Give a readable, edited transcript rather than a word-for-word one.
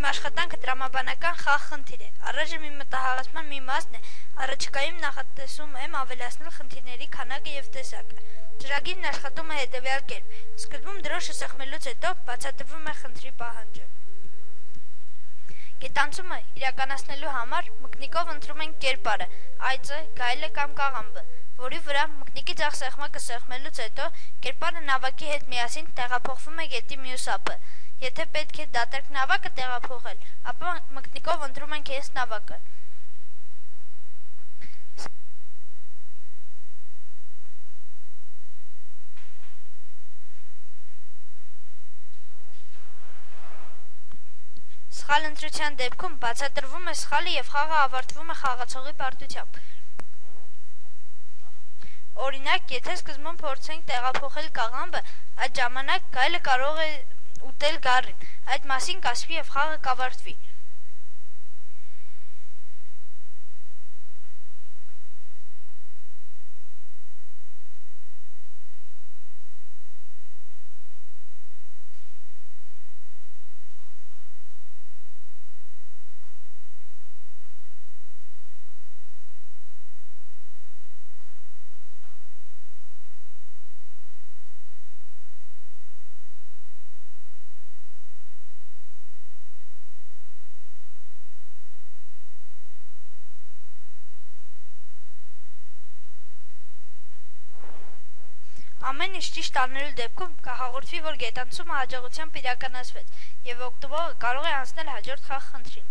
աշխատանքը տրամաբանական խաղ խնդիր է, առայժմ իմ մտահղացման մի մասն է, առաջիկայում նախատեսում եմ ավելացնել խնդիրների քանակը և տեսակը։ Ծրագիրն աշխատում է հետևյալ կերպ, սկզբում դրոշը սեղմելուց հետո բացատրվում է խնդրի պահանջը։ Գետանցումը իրականացնելու համար մկնիկով ընտրում ենք կերպարը, այծը, գայլը կամ կաղամբը, որի վրա մկնիկի ձախ սեղմակը սեղմելուց հետո կերպարը նավակի հետ միասին տեղափոխվում է գետի մյուս ափը։ Եթե պետք է դատարկ նավակը տեղափոխել, ապա մկնիկով ընտրում ենք այս նավակը։ Սխալ ընտրության դեպքում բացատրվում է սխալը և խաղը ավարտվում է խաղացողի պարտությամբ։ Օրինակ, եթե սկզբում փորձենք տեղափոխել կաղամբը, այդ ժամանակ գայլը կարող է ուտել գառին, այդ մասին կասվի և խաղը կավարտվի։ Ամեն ինչ ճիշտ անելու դեպքում կհաղորդվի, որ գետանցումը հաջողությամբ իրականացվեց, և օգտվողը կարող է անցնել հաջորդ խաղ խնդրին։